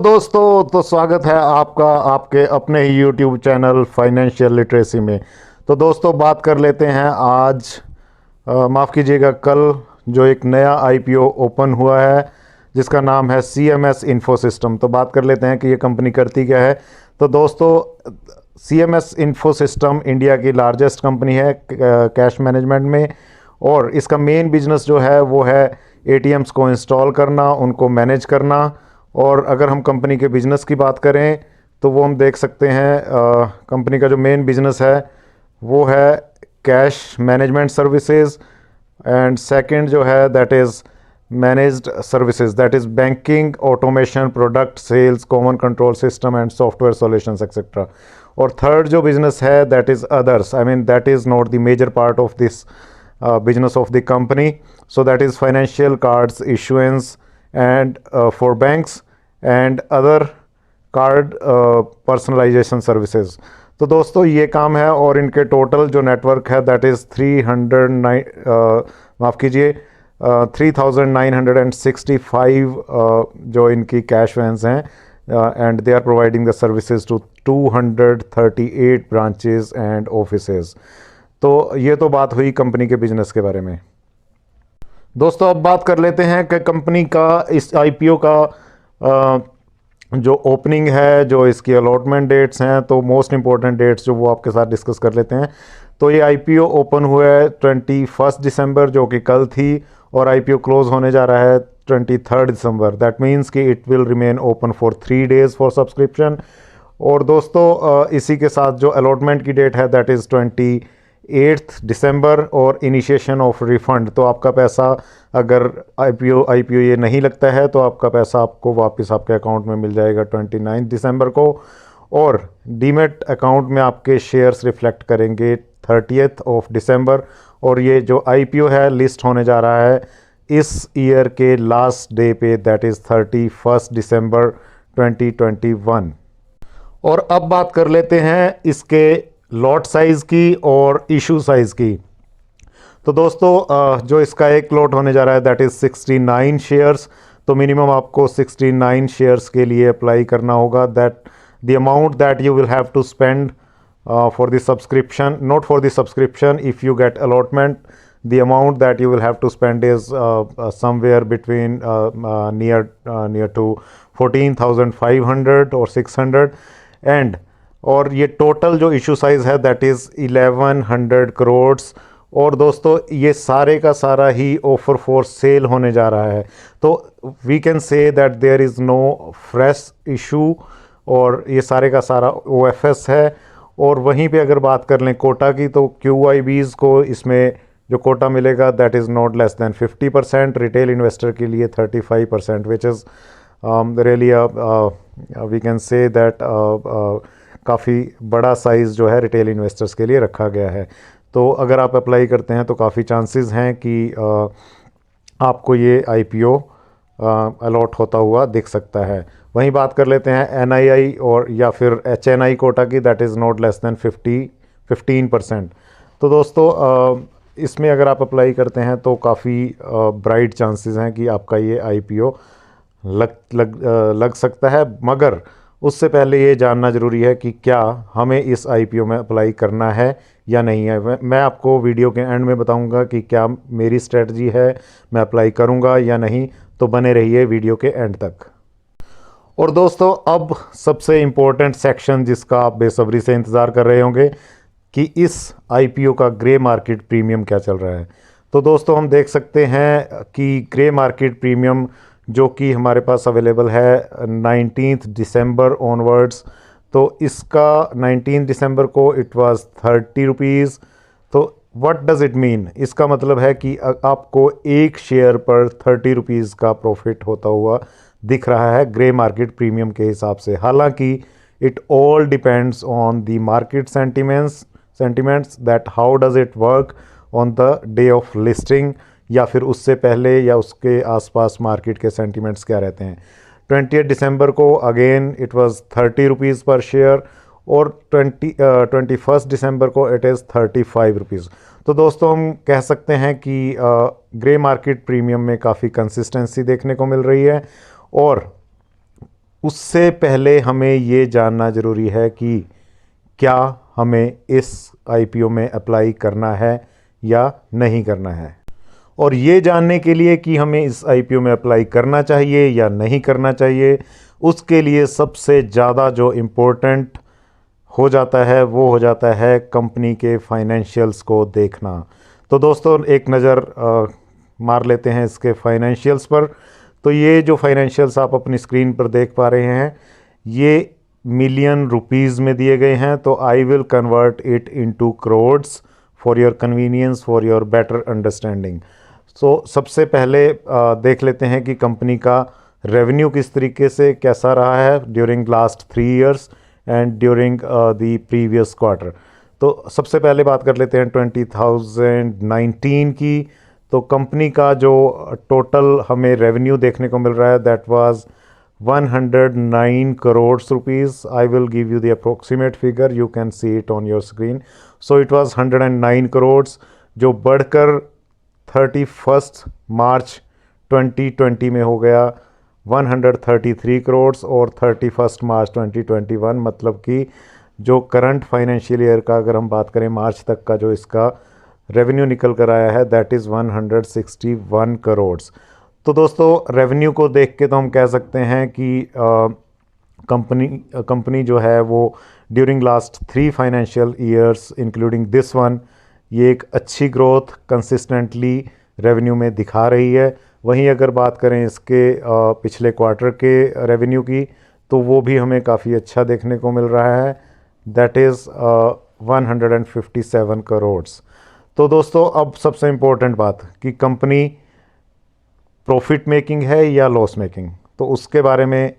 तो स्वागत है आपका आपके अपने ही यूट्यूब चैनल फाइनेंशियल लिटरेसी में। तो दोस्तों बात कर लेते हैं आज माफ़ कीजिएगा कल जो एक नया आईपीओ ओपन हुआ है जिसका नाम है सीएमएस इन्फो सिस्टम। तो बात कर लेते हैं कि ये कंपनी करती क्या है। तो दोस्तों सीएमएस इन्फो सिस्टम इंडिया की लार्जेस्ट कंपनी है कैश मैनेजमेंट में, और इसका मेन बिजनेस जो है वो है एटीएम्स को इंस्टॉल करना, उनको मैनेज करना। और अगर हम कंपनी के बिज़नेस की बात करें तो वो हम देख सकते हैं कंपनी का जो मेन बिज़नेस है वो है cash management services, and second जो है that is managed services, that is banking, automation, product sales, common control system and software solutions etcetera. और थर्ड जो बिज़नेस है that is others, I mean that is not the major part of this business of the company. So that is financial cards issuance and for banks and other card personalization services. तो दोस्तों ये काम है और इनके total जो network है that is 3,965 जो इनकी कैश वैन्स हैं, and they are providing the services to 238 branches and offices. तो ये तो बात हुई कंपनी के बिजनेस के बारे में। दोस्तों अब बात कर लेते हैं कि कंपनी का इस आईपीओ का जो ओपनिंग है, जो इसकी अलॉटमेंट डेट्स हैं, तो मोस्ट इंपॉर्टेंट डेट्स जो वो आपके साथ डिस्कस कर लेते हैं। तो ये आईपीओ ओपन हुआ है 21 दिसंबर जो कि कल थी, और आईपीओ क्लोज होने जा रहा है 23 दिसंबर। दैट मीन्स कि it will remain open for 3 days for subscription. और दोस्तों इसी के साथ जो अलॉटमेंट की डेट है दैट इज़ 28 दिसंबर, और इनिशिएशन ऑफ रिफ़ंड। तो आपका पैसा अगर आईपीओ ये नहीं लगता है तो आपका पैसा आपको वापस आपके अकाउंट में मिल जाएगा 29 दिसंबर को, और डीमेट अकाउंट में आपके शेयर्स रिफ्लेक्ट करेंगे 30 दिसंबर। और ये जो आईपीओ है लिस्ट होने जा रहा है इस ईयर के लास्ट डे पे, दैट इज़ 31 दिसंबर 2021। और अब बात कर लेते हैं इसके लॉट साइज़ की और इशू साइज़ की। तो दोस्तों जो इसका एक लॉट होने जा रहा है दैट इज़ 69 शेयर्स। तो मिनिमम आपको 69 शेयर्स के लिए अप्लाई करना होगा। That the amount that you will have to spend for the subscription, not for the subscription, if you get allotment, the amount that you will have to spend is somewhere between near to 14,500 or 600, and और ये total जो issue size है that is 1100 crore. और दोस्तों ये सारे का सारा ही ऑफर फॉर सेल होने जा रहा है। तो we can say that there is no fresh issue, और ये सारे का सारा ओएफएस है। और वहीं पे अगर बात कर लें कोटा की, तो क्यूआईबीज़ को इसमें जो कोटा मिलेगा that is not less than 50%, retail investor के लिए 35%, which is really we can say that काफ़ी बड़ा साइज़ जो है रिटेल इन्वेस्टर्स के लिए रखा गया है। तो अगर आप अप्लाई करते हैं तो काफ़ी चांसेस हैं कि आपको ये आईपीओ अलॉट होता हुआ दिख सकता है। वहीं बात कर लेते हैं एनआईआई और या फिर एचएनआई कोटा की, that is not less then 15%। तो दोस्तों इसमें अगर आप अप्लाई करते हैं तो काफ़ी ब्राइट चांसेस हैं कि आपका ये आईपीओ लग सकता है। मगर उससे पहले ये जानना ज़रूरी है कि क्या हमें इस आईपीओ में अप्लाई करना है या नहीं है। मैं आपको वीडियो के एंड में बताऊंगा कि क्या मेरी स्ट्रेटजी है, मैं अप्लाई करूंगा या नहीं। तो बने रहिए वीडियो के एंड तक। और दोस्तों अब सबसे इम्पोर्टेंट सेक्शन जिसका आप बेसब्री से इंतज़ार कर रहे होंगे कि इस आईपीओ का ग्रे मार्केट प्रीमियम क्या चल रहा है। तो दोस्तों हम देख सकते हैं कि ग्रे मार्केट प्रीमियम जो कि हमारे पास अवेलेबल है 19 दिसंबर ऑनवर्ड्स, तो इसका 19 दिसंबर को इट वाज 30 रुपीज़। तो व्हाट डज़ इट मीन? इसका मतलब है कि आपको एक शेयर पर 30 रुपीज़ का प्रॉफिट होता हुआ दिख रहा है ग्रे मार्केट प्रीमियम के हिसाब से। हालांकि it all depends on the market sentiments that how does it work on the day of listing, या फिर उससे पहले या उसके आसपास मार्केट के सेंटिमेंट्स क्या रहते हैं। 28 दिसंबर को अगेन इट वाज 30 रुपीज़ पर शेयर, और 21 दिसंबर को इट इज़ 35 रुपीज़। तो दोस्तों हम कह सकते हैं कि ग्रे मार्केट प्रीमियम में काफ़ी कंसिस्टेंसी देखने को मिल रही है, और उससे पहले हमें ये जानना ज़रूरी है कि क्या हमें इस आईपीओ में अप्लाई करना है या नहीं करना है। और ये जानने के लिए कि हमें इस आईपीओ में अप्लाई करना चाहिए या नहीं करना चाहिए, उसके लिए सबसे ज़्यादा जो इम्पोर्टेंट हो जाता है वो हो जाता है कंपनी के फाइनेंशियल्स को देखना। तो दोस्तों एक नज़र मार लेते हैं इसके फाइनेंशियल्स पर। तो ये जो फाइनेंशियल्स आप अपनी स्क्रीन पर देख पा रहे हैं, ये मिलियन रुपीज़ में दिए गए हैं। तो I will convert it into crores for your convenience, for your better understanding. So सबसे पहले देख लेते हैं कि कंपनी का रेवेन्यू किस तरीके से कैसा रहा है during last 3 years and during the previous quarter. तो सबसे पहले बात कर लेते हैं 2019 की। तो कंपनी का जो टोटल हमें रेवेन्यू देखने को मिल रहा है that was 109 crore rupees. I will give you the approximate figure, you can see it on your screen. So it was 109 crore, जो बढ़कर 31 मार्च 2020 में हो गया 133 करोड़ और 31 मार्च 2021, मतलब कि जो करंट फाइनेंशियल ईयर का अगर हम बात करें मार्च तक का जो इसका रेवेन्यू निकल कर आया है दैट इज़ 161 करोड़। तो दोस्तों रेवेन्यू को देख के तो हम कह सकते हैं कि कंपनी जो है वो during last 3 financial years including this one, ये एक अच्छी ग्रोथ कंसिस्टेंटली रेवेन्यू में दिखा रही है। वहीं अगर बात करें इसके पिछले क्वार्टर के रेवेन्यू की, तो वो भी हमें काफ़ी अच्छा देखने को मिल रहा है, दैट इज़ 157 करोड़। तो दोस्तों अब सबसे इम्पोर्टेंट बात कि कंपनी प्रॉफिट मेकिंग है या लॉस मेकिंग, तो उसके बारे में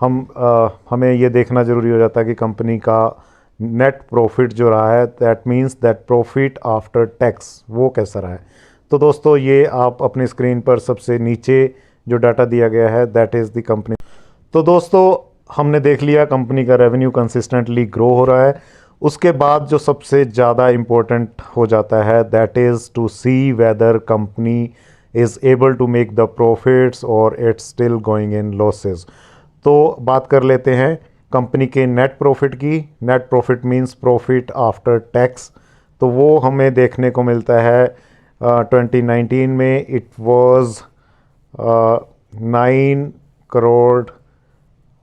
हमें ये देखना ज़रूरी हो जाता है कि कंपनी का नेट प्रॉफिट जो रहा है that means that profit after tax वो कैसा रहा है। तो दोस्तों ये आप अपनी स्क्रीन पर सबसे नीचे जो डाटा दिया गया है दैट इज़ द कंपनी। तो दोस्तों हमने देख लिया कंपनी का रेवेन्यू कंसिस्टेंटली ग्रो हो रहा है। उसके बाद जो सबसे ज़्यादा इम्पोर्टेंट हो जाता है that is to see whether company is able to make the profits और it's still going in losses. तो बात कर लेते हैं कंपनी के नेट प्रॉफिट की। Net profit means profit after tax. तो वो हमें देखने को मिलता है 2019 में इट वाज 9 करोड़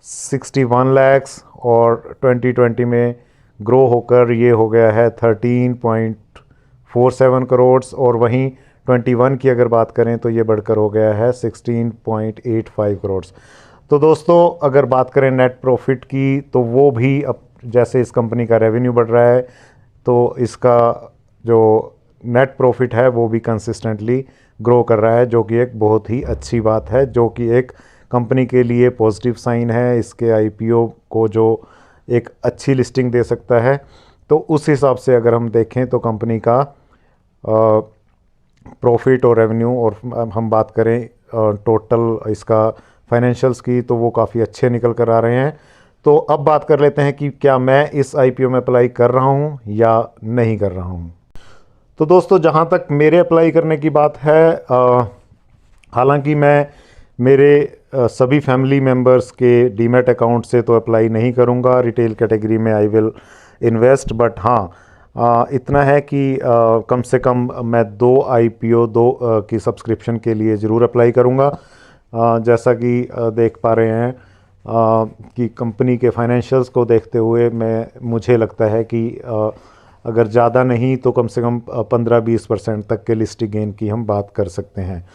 61 लाख और 2020 में ग्रो होकर ये हो गया है 13.47 करोड़ और वहीं 21 की अगर बात करें तो ये बढ़कर हो गया है 16.85 करोड़। तो दोस्तों अगर बात करें नेट प्रॉफिट की तो वो भी अब जैसे इस कंपनी का रेवेन्यू बढ़ रहा है तो इसका जो नेट प्रॉफिट है वो भी कंसिस्टेंटली ग्रो कर रहा है, जो कि एक बहुत ही अच्छी बात है, जो कि एक कंपनी के लिए पॉजिटिव साइन है। इसके आईपीओ को जो एक अच्छी लिस्टिंग दे सकता है। तो उस हिसाब से अगर हम देखें तो कंपनी का प्रॉफिट और रेवेन्यू और हम बात करें टोटल इसका फाइनेंशियल्स की तो वो काफ़ी अच्छे निकल कर आ रहे हैं। तो अब बात कर लेते हैं कि क्या मैं इस आईपीओ में अप्लाई कर रहा हूँ या नहीं कर रहा हूँ। तो दोस्तों जहाँ तक मेरे अप्लाई करने की बात है, हालांकि मैं मेरे सभी फैमिली मेम्बर्स के डीमैट अकाउंट से तो अप्लाई नहीं करूँगा, रिटेल कैटेगरी में आई विल इन्वेस्ट। बट हाँ इतना है कि कम से कम मैं 2 आईपीओ की सब्सक्रिप्शन के लिए ज़रूर अप्लाई करूँगा। जैसा कि देख पा रहे हैं कि कंपनी के फाइनेंशियल्स को देखते हुए मुझे लगता है कि अगर ज़्यादा नहीं तो कम से कम 15-20% तक के लिस्टिंग गेन की हम बात कर सकते हैं।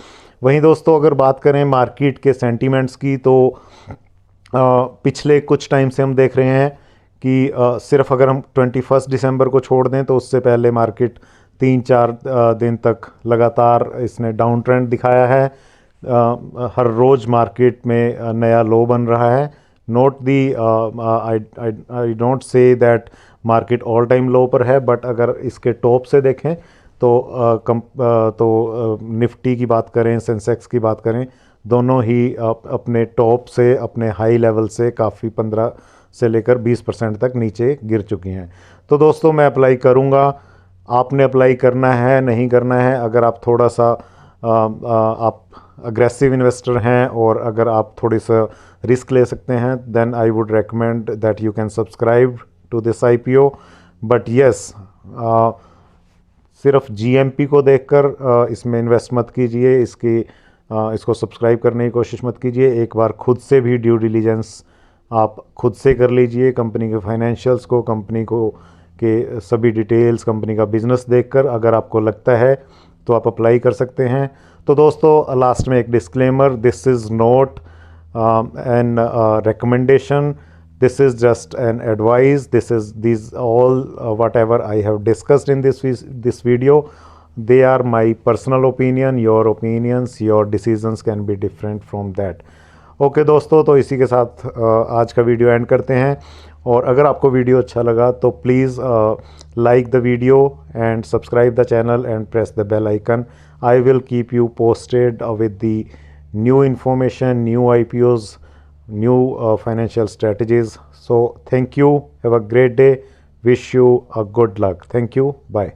वहीं दोस्तों अगर बात करें मार्केट के सेंटीमेंट्स की तो पिछले कुछ टाइम से हम देख रहे हैं कि सिर्फ अगर हम 21 दिसंबर को छोड़ दें तो उससे पहले मार्केट 3-4 दिन तक लगातार इसने डाउन ट्रेंड दिखाया है। हर रोज़ मार्केट में नया लो बन रहा है। Note the I don't say that market all time low पर है, बट अगर इसके टॉप से देखें तो निफ्टी की बात करें, सेंसेक्स की बात करें, दोनों ही अपने टॉप से अपने हाई लेवल से काफ़ी 15 से लेकर 20% तक नीचे गिर चुकी हैं। तो दोस्तों मैं अप्लाई करूँगा, आपने अप्लाई करना है नहीं करना है। अगर आप थोड़ा सा आप अग्रेसिव इन्वेस्टर हैं और अगर आप थोड़ी सा रिस्क ले सकते हैं, then I would recommend that you can subscribe to this IPO। But yes, सिर्फ GMP को देखकर इसमें इन्वेस्ट मत कीजिए, इसको सब्सक्राइब करने की कोशिश मत कीजिए। एक बार खुद से भी ड्यू डिलीजेंस आप खुद से कर लीजिए, कंपनी के फाइनेंशियल्स को, कंपनी को के सभी डिटेल्स, कंपनी का बिजनेस देखकर अगर आपको लगता है तो आप अप्लाई कर सकते हैं। तो दोस्तों लास्ट में एक disclaimer, this is not an recommendation, this is just an advice, these all whatever I have discussed in this video, they are my personal opinion, your opinions, your decisions can be different from that। Okay दोस्तों, तो इसी के साथ आज का video and करते हैं। और अगर आपको वीडियो अच्छा लगा तो please like the video and subscribe the channel and press the bell icon. I will keep you posted with the new information, new IPOs, new financial strategies। So thank you, have a great day, wish you a good luck, thank you, bye।